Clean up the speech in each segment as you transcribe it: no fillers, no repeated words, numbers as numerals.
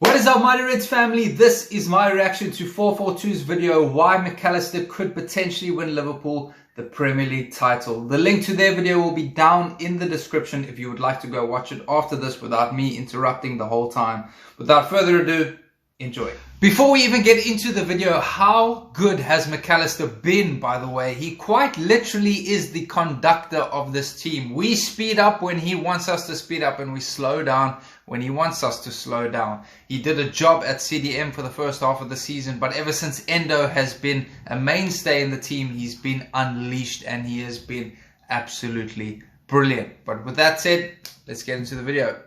What is up, Mighty Reds family? This is my reaction to 442's video, why McAllister could potentially win Liverpool the Premier League title. The link to their video will be down in the description if you would like to go watch it after this without me interrupting the whole time. Without further ado, enjoy. Before we even get into the video, how good has McAllister been, by the way? He quite literally is the conductor of this team. We speed up when he wants us to speed up, and we slow down when he wants us to slow down. He did a job at CDM for the first half of the season, but ever since Endo has been a mainstay in the team, he's been unleashed and he has been absolutely brilliant. But with that said, let's get into the video.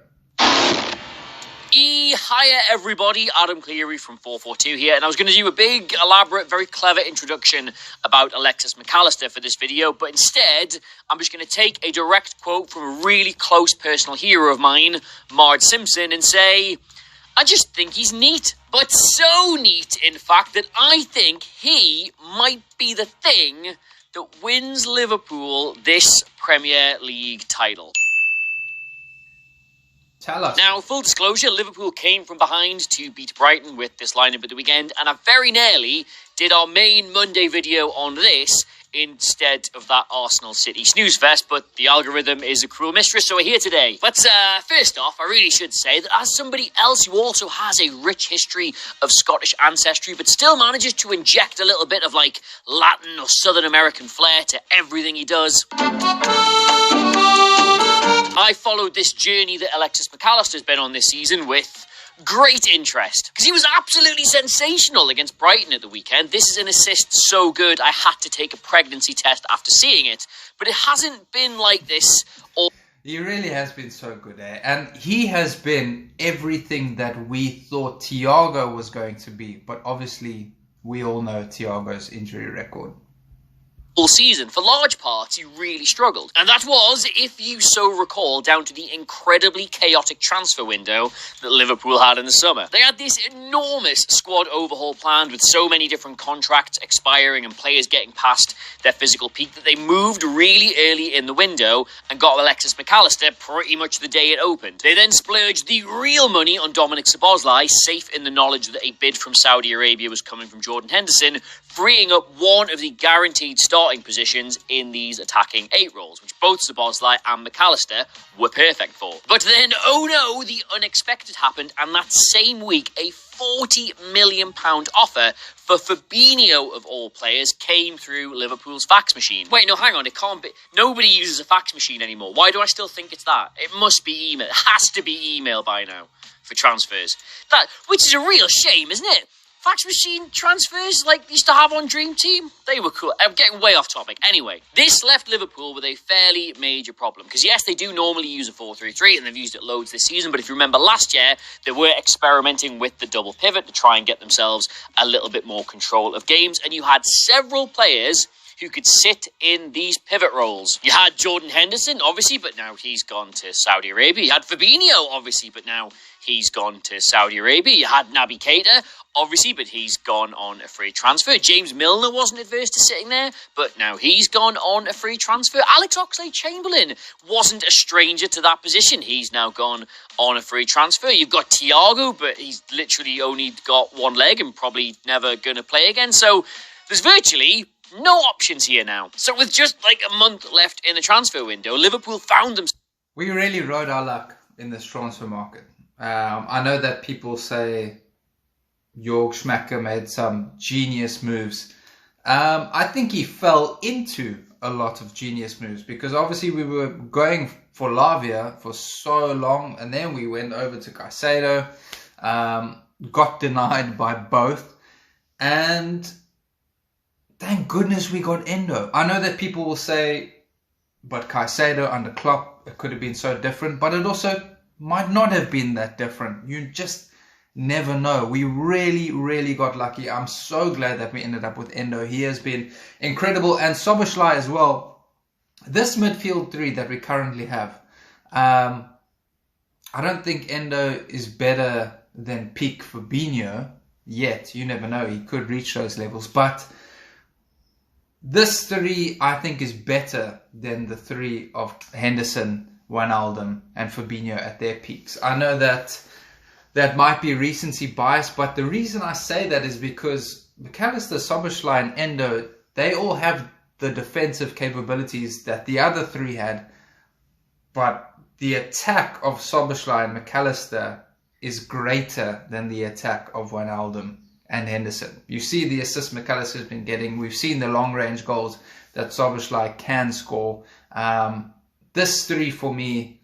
Hiya everybody, Adam Cleary from 442 here, and I was going to do a big, elaborate, very clever introduction about Alexis McAllister for this video, but instead, I'm just going to take a direct quote from a really close personal hero of mine, Marge Simpson, and say, I just think he's neat, but so neat, in fact, that I think he might be the thing that wins Liverpool this Premier League title. Tell us. Now, full disclosure, Liverpool came from behind to beat Brighton with this lineup at the weekend, and I very nearly did our main Monday video on this instead of that Arsenal City snooze fest, but the algorithm is a cruel mistress, so we're here today. But first off, I really should say that as somebody else who also has a rich history of Scottish ancestry, but still manages to inject a little bit of like Latin or Southern American flair to everything he does, I followed this journey that Alexis McAllister's been on this season with great interest, because he was absolutely sensational against Brighton at the weekend. This is an assist so good, I had to take a pregnancy test after seeing it, but it hasn't been like this all... He really has been so good, eh? And he has been everything that we thought Thiago was going to be, but obviously we all know Thiago's injury record. All season. For large parts, he really struggled. And that was, if you so recall, down to the incredibly chaotic transfer window that Liverpool had in the summer. They had this enormous squad overhaul planned with so many different contracts expiring and players getting past their physical peak that they moved really early in the window and got Alexis McAllister pretty much the day it opened. They then splurged the real money on Dominic Szoboszlai, safe in the knowledge that a bid from Saudi Arabia was coming from Jordan Henderson, freeing up one of the guaranteed starting positions in these attacking 8 roles, which both Szoboszlai and McAllister were perfect for. But then, oh no, the unexpected happened, and that same week, a £40 million offer for Fabinho, of all players, came through Liverpool's fax machine. Wait, no, hang on, it can't be. Nobody uses a fax machine anymore. Why do I still think it's that? It must be email. It has to be email by now for transfers. Which is a real shame, isn't it? Fax machine transfers like used to have on Dream Team, they were cool. I'm getting way off topic. Anyway, this left Liverpool with a fairly major problem. Because yes, they do normally use a 4-3-3 and they've used it loads this season. But if you remember last year, they were experimenting with the double pivot to try and get themselves a little bit more control of games. And you had several players who could sit in these pivot roles. You had Jordan Henderson, obviously, but now he's gone to Saudi Arabia. You had Fabinho, obviously, but now he's gone to Saudi Arabia. You had Naby Keita, obviously, but he's gone on a free transfer. James Milner wasn't adverse to sitting there, but now he's gone on a free transfer. Alex Oxlade-Chamberlain wasn't a stranger to that position. He's now gone on a free transfer. You've got Thiago, but he's literally only got one leg and probably never going to play again. So there's virtually no options here now. So with just like a month left in the transfer window, Liverpool found themselves... We really rode our luck in this transfer market. I know that people say Jörg Schmacker made some genius moves. I think he fell into a lot of genius moves because obviously we were going for Lavia for so long, and then we went over to Caicedo, got denied by both, and thank goodness we got Endo. I know that people will say, but Caicedo under Klopp, it could have been so different, but it also might not have been that different. You just never know. We really, really got lucky. I'm so glad that we ended up with Endo. He has been incredible. And Szoboszlai as well. This midfield 3 that we currently have, I don't think Endo is better than peak Fabinho yet. You never know. He could reach those levels. But this 3, I think, is better than the 3 of Henderson, Wijnaldum and Fabinho at their peaks. I know that that might be recency bias, but the reason I say that is because McAllister, Szoboszlai and Endo, they all have the defensive capabilities that the other three had, but the attack of Szoboszlai and McAllister is greater than the attack of Wijnaldum and Henderson. You see the assist McAllister's been getting. We've seen the long-range goals that Szoboszlai can score. This three, for me,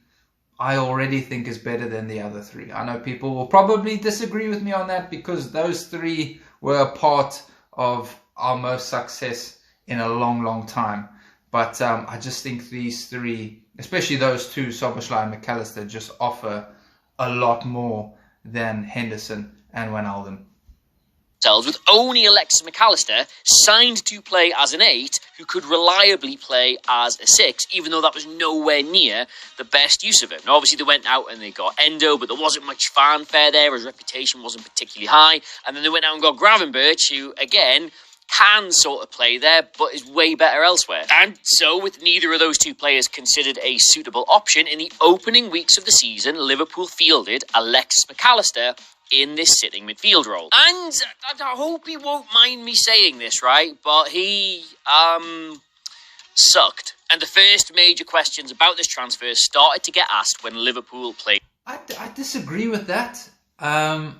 I already think is better than the other three. I know people will probably disagree with me on that because those three were a part of our most success in a long, long time. But I just think these three, especially those two, Szoboszlai and McAllister, just offer a lot more than Henderson and Wijnaldum. With only Alexis McAllister signed to play as an 8 who could reliably play as a 6, even though that was nowhere near the best use of him. Now, obviously, they went out and they got Endo, but there wasn't much fanfare there. His reputation wasn't particularly high. And then they went out and got Gravenberch, who, again, can sort of play there, but is way better elsewhere. And so, with neither of those two players considered a suitable option, in the opening weeks of the season, Liverpool fielded Alexis McAllister in this sitting midfield role. And I hope he won't mind me saying this, right? But he sucked. And the first major questions about this transfer started to get asked when Liverpool played. I disagree with that. I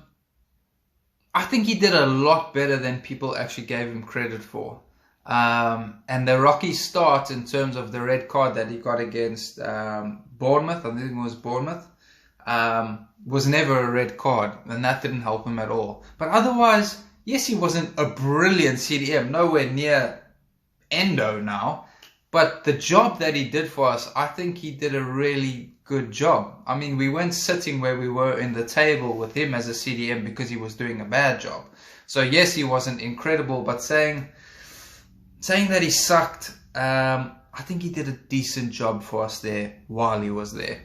think he did a lot better than people actually gave him credit for. And the rocky start in terms of the red card that he got against Bournemouth, I think it was Bournemouth, was never a red card, and that didn't help him at all. But otherwise, yes, he wasn't a brilliant CDM, nowhere near Endo now, but the job that he did for us, I think he did a really good job. I mean, we weren't sitting where we were in the table with him as a CDM because he was doing a bad job. So yes, he wasn't incredible, but saying that he sucked, I think he did a decent job for us there while he was there.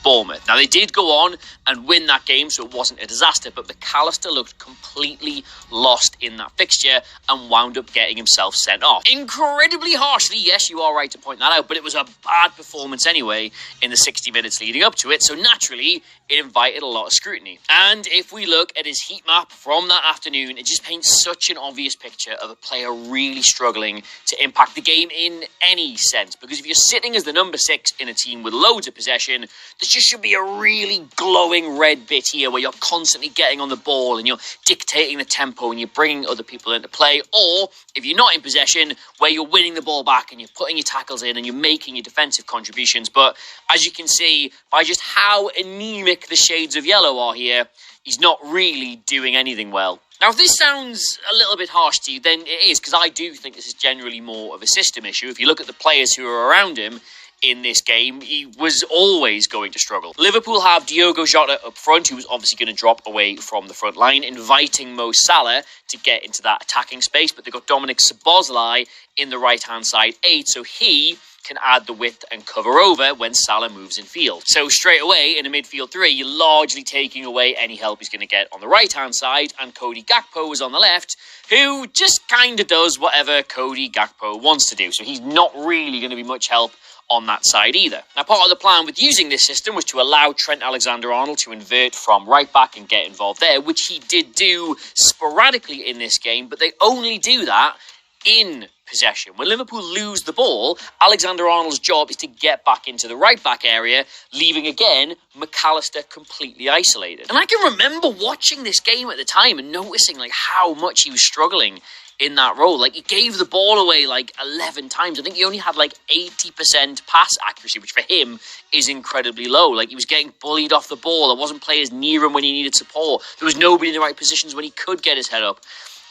Bournemouth. Now, they did go on and win that game, so it wasn't a disaster, but McAllister looked completely lost in that fixture and wound up getting himself sent off. Incredibly harshly, yes, you are right to point that out, but it was a bad performance anyway in the 60 minutes leading up to it, so naturally, it invited a lot of scrutiny. And if we look at his heat map from that afternoon, it just paints such an obvious picture of a player really struggling to impact the game in any sense, because if you're sitting as the number 6 in a team with loads of possession, there just should be a really glowing red bit here where you're constantly getting on the ball and you're dictating the tempo and you're bringing other people into play. Or, if you're not in possession, where you're winning the ball back and you're putting your tackles in and you're making your defensive contributions. But as you can see, by just how anemic the shades of yellow are here, he's not really doing anything well. Now, if this sounds a little bit harsh to you, then it is, because I do think this is generally more of a system issue. If you look at the players who are around him in this game, he was always going to struggle. Liverpool have Diogo Jota up front, who was obviously going to drop away from the front line, inviting Mo Salah to get into that attacking space, but they've got Dominik Szoboszlai in the right-hand side 8, so he can add the width and cover over when Salah moves in field. So straight away, in a midfield 3, you're largely taking away any help he's going to get on the right-hand side, and Cody Gakpo is on the left, who just kind of does whatever Cody Gakpo wants to do, so he's not really going to be much help on that side either. Now, part of the plan with using this system was to allow Trent Alexander-Arnold to invert from right back and get involved there, which he did do sporadically in this game, but they only do that in possession. When Liverpool lose the ball, Alexander-Arnold's job is to get back into the right-back area, leaving, again, McAllister completely isolated. And I can remember watching this game at the time and noticing how much he was struggling in that role. He gave the ball away 11 times. I think he only had 80% pass accuracy, which for him is incredibly low. He was getting bullied off the ball. There wasn't players near him when he needed support. There was nobody in the right positions when he could get his head up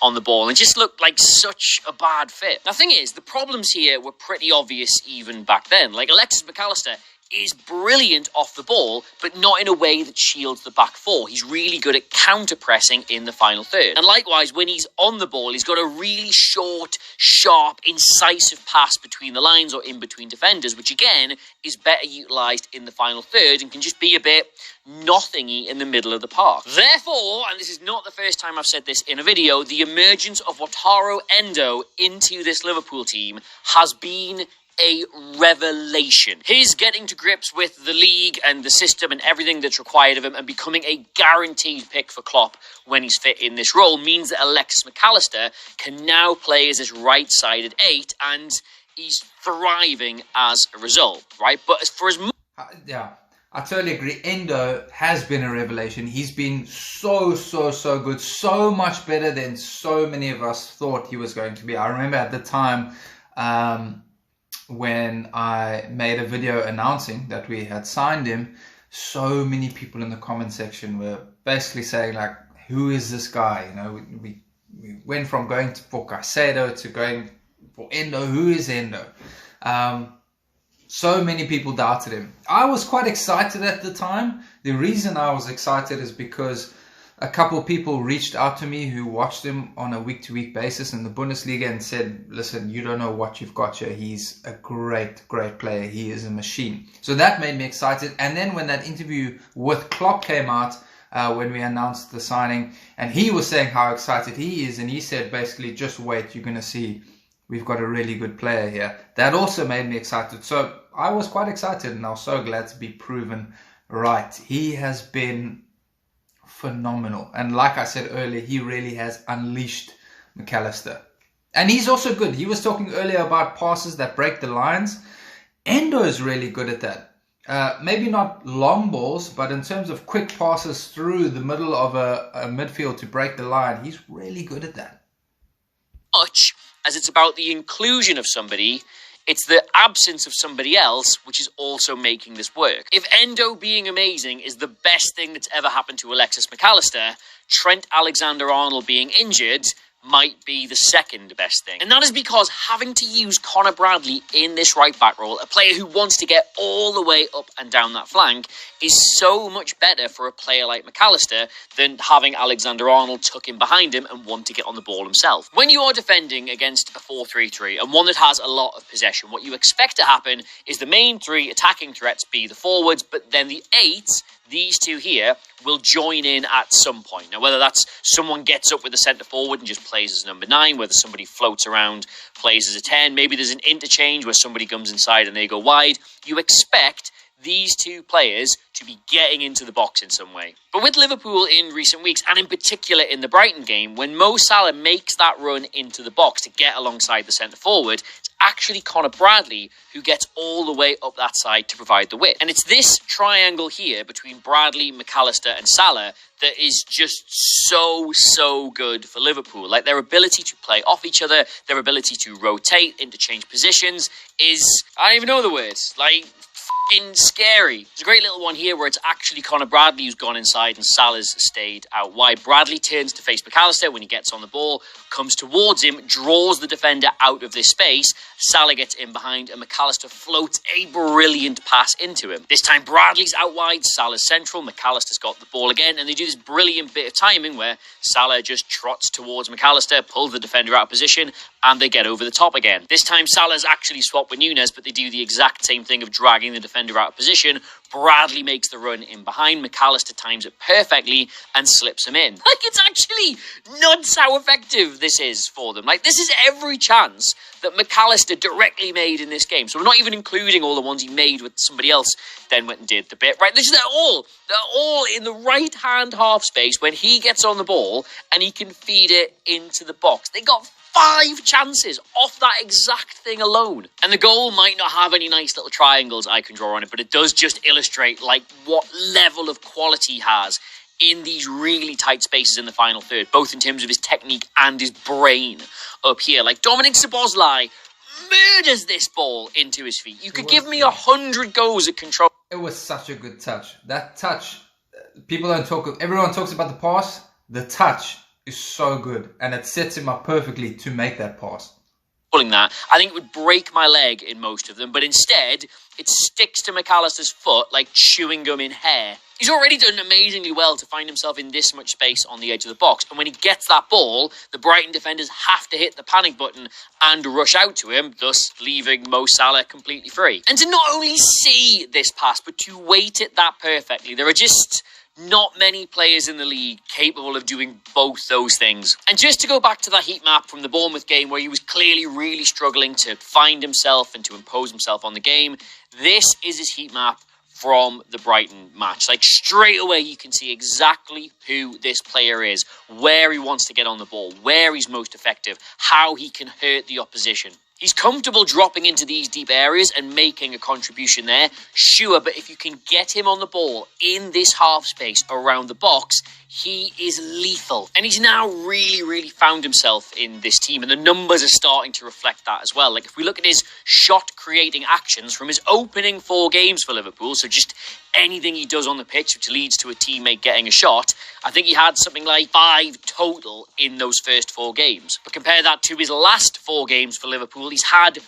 on the ball. It just looked like such a bad fit. Now, the thing is, the problems here were pretty obvious even back then. Alexis McAllister is brilliant off the ball, but not in a way that shields the back four. He's really good at counter-pressing in the final third. And likewise, when he's on the ball, he's got a really short, sharp, incisive pass between the lines or in between defenders, which again is better utilised in the final third and can just be a bit nothingy in the middle of the park. Therefore, and this is not the first time I've said this in a video, the emergence of Wataru Endo into this Liverpool team has been a revelation. His getting to grips with the league and the system and everything that's required of him and becoming a guaranteed pick for Klopp when he's fit in this role means that Alexis McAllister can now play as this right-sided 8, and he's thriving as a result, right? But as for as yeah, I totally agree. Endo has been a revelation. He's been so good, so much better than so many of us thought he was going to be. I remember at the time when I made a video announcing that we had signed him, so many people in the comment section were basically saying, like, who is this guy? You know, we went from going for Caicedo to going for Endo. Who is Endo? So many people doubted him. I was quite excited at the time. The reason I was excited is because a couple of people reached out to me who watched him on a week-to-week basis in the Bundesliga and said, listen, you don't know what you've got here. He's a great player. He is a machine. So that made me excited. And then when that interview with Klopp came out, when we announced the signing, and he was saying how excited he is, and he said basically, just wait, you're going to see we've got a really good player here. That also made me excited. So I was quite excited, and I was so glad to be proven right. He has been phenomenal. And like I said earlier, he really has unleashed McAllister. And he's also good. He was talking earlier about passes that break the lines. Endo is really good at that. Maybe not long balls, but in terms of quick passes through the middle of a midfield to break the line, he's really good at that. Much as it's about the inclusion of somebody, it's the absence of somebody else which is also making this work. If Endo being amazing is the best thing that's ever happened to Alexis McAllister, Trent Alexander-Arnold being injured might be the second best thing. And that is because having to use Conor Bradley in this right back role, a player who wants to get all the way up and down that flank, is so much better for a player like McAllister than having Alexander-Arnold tuck in behind him and want to get on the ball himself. When you are defending against a 4-3-3 and one that has a lot of possession, what you expect to happen is the main 3 attacking threats be the forwards, but then the 8, these 2 here, will join in at some point. Now, whether that's someone gets up with the centre forward and just plays as number 9, whether somebody floats around, plays as a 10, maybe there's an interchange where somebody comes inside and they go wide, you expect these 2 players to be getting into the box in some way. But with Liverpool in recent weeks, and in particular in the Brighton game, when Mo Salah makes that run into the box to get alongside the centre forward, it's actually Conor Bradley who gets all the way up that side to provide the width. And it's this triangle here between Bradley, McAllister and Salah that is just so good for Liverpool. Like, their ability to play off each other, their ability to rotate, interchange positions is, I don't even know the words, like, scary. There's a great little one here where it's actually Conor Bradley who's gone inside and Salah's stayed out wide. Bradley turns to face McAllister when he gets on the ball, comes towards him, draws the defender out of this space. Salah gets in behind and McAllister floats a brilliant pass into him. This time Bradley's out wide, Salah's central, McAllister's got the ball again, and they do this brilliant bit of timing where Salah just trots towards McAllister, pulls the defender out of position, and they get over the top again. This time Salah's actually swapped with Núñez, but they do the exact same thing of dragging the defender out of position. Bradley makes the run in behind, McAllister times it perfectly and slips him in. Like, it's actually nuts how effective this is for them. Like, this is every chance that McAllister directly made in this game. So we're not even including all the ones he made with somebody else then went and did the bit, right? They're all in the right-hand half space when he gets on the ball and he can feed it into the box. They got 5 chances off that exact thing alone. And the goal might not have any nice little triangles I can draw on it, but it does just illustrate like what level of quality he has in these really tight spaces in the final third, both in terms of his technique and his brain up here. Like, Dominic Szoboszlai murders this ball into his feet. You could give me 100 goes at control. It was such a good touch. That touch, everyone talks about the pass. The touch is so good, and it sets him up perfectly to make that pass. Pulling that, I think it would break my leg in most of them, but instead it sticks to McAllister's foot like chewing gum in hair. He's already done amazingly well to find himself in this much space on the edge of the box, and when he gets that ball, the Brighton defenders have to hit the panic button and rush out to him, thus leaving Mo Salah completely free. And to not only see this pass, but to weight it that perfectly, there are just Not many players in the league capable of doing both those things. And just to go back to that heat map from the Bournemouth game where he was clearly really struggling to find himself and to impose himself on the game, this is his heat map from the Brighton match. Like, straight away you can see exactly who this player is, where he wants to get on the ball, where he's most effective, how he can hurt the opposition. He's comfortable dropping into these deep areas and making a contribution there, sure, but if you can get him on the ball in this half space around the box, he is lethal. And he's now really found himself in this team, and the numbers are starting to reflect that as well. Like, if we look at his shot-creating actions from his opening 4 games for Liverpool, so just anything he does on the pitch which leads to a teammate getting a shot, I think he had something like 5 total in those first 4 games. But compare that to his last 4 games for Liverpool, he's had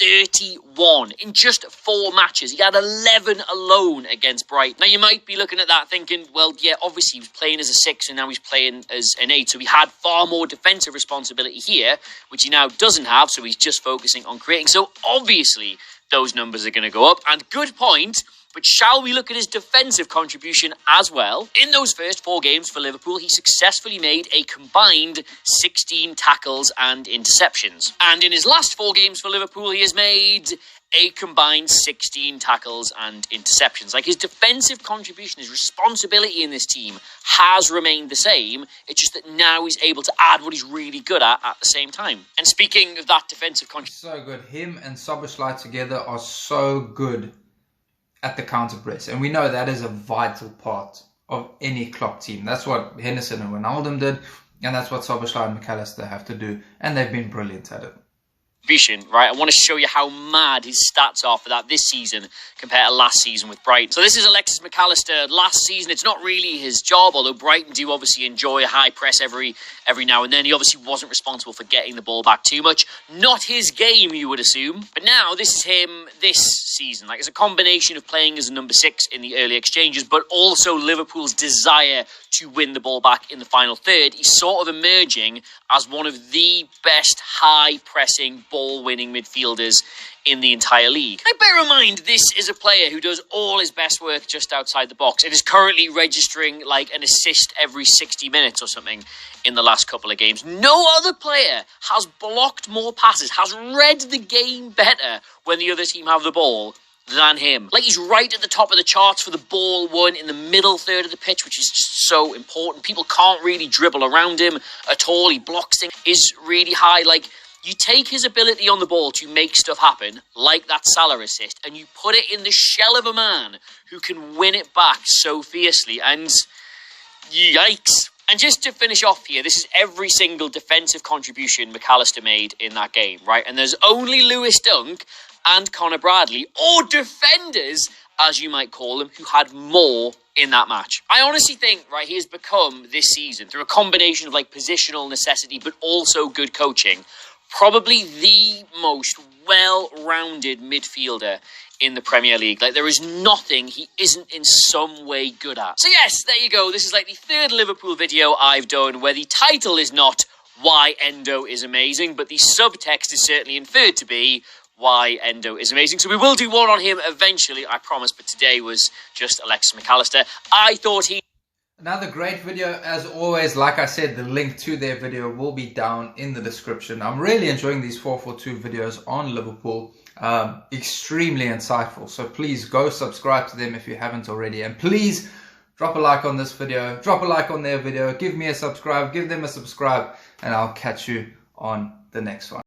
31 in just 4 matches. He had 11 alone against Brighton. Now, you might be looking at that thinking, well, yeah, obviously he was playing as a 6 and now he's playing as an 8, so he had far more defensive responsibility here, which he now doesn't have, so he's just focusing on creating. So obviously those numbers are going to go up, and good point. But shall we look at his defensive contribution as well? In those first 4 games for Liverpool, he successfully made a combined 16 tackles and interceptions. And in his last 4 games for Liverpool, he has made a combined 16 tackles and interceptions. Like, his defensive contribution, his responsibility in this team has remained the same. It's just that now he's able to add what he's really good at the same time. And speaking of that defensive contribution... So good. Him and Szoboszlai together are so good at the counter press, and we know that is a vital part of any Klopp team. That's what Henderson and Wijnaldum did, and that's what Szoboszlai and McAllister have to do, and they've been brilliant at it. Right, I want to show you how mad his stats are for that this season compared to last season with Brighton. So this is Alexis McAllister last season. It's not really his job, although Brighton do obviously enjoy a high press every now and then. He obviously wasn't responsible for getting the ball back too much. Not his game, you would assume. But now this is him this season. Like, it's a combination of playing as a number 6 in the early exchanges, but also Liverpool's desire to win the ball back in the final third. He's sort of emerging as one of the best high-pressing, ball-winning midfielders in the entire league. Now, bear in mind, this is a player who does all his best work just outside the box and is currently registering like an assist every 60 minutes or something in the last couple of games. No other player has blocked more passes, has read the game better when the other team have the ball than him. Like, he's right at the top of the charts for the ball won in the middle third of the pitch, which is just so important. People can't really dribble around him at all. He blocks things, is really high. Like, you take his ability on the ball to make stuff happen, like that Salah assist, and you put it in the shell of a man who can win it back so fiercely, and yikes. And just to finish off here, this is every single defensive contribution McAllister made in that game, right? And there's only Lewis Dunk and Connor Bradley, or defenders, as you might call them, who had more in that match. I honestly think, right, he has become, this season, through a combination of, like, positional necessity, but also good coaching, probably the most well-rounded midfielder in the Premier League. Like, there is nothing he isn't in some way good at. So yes, there you go. This is like the 3rd Liverpool video I've done where the title is not why Endo is amazing, but the subtext is certainly inferred to be why Endo is amazing. So we will do one on him eventually, I promise, but today was just Alexis McAllister. I thought he... Another great video, as always. Like I said, the link to their video will be down in the description. I'm really enjoying these 442 videos on Liverpool. Extremely insightful. So please go subscribe to them if you haven't already. And please drop a like on this video. Drop a like on their video. Give me a subscribe. Give them a subscribe. And I'll catch you on the next one.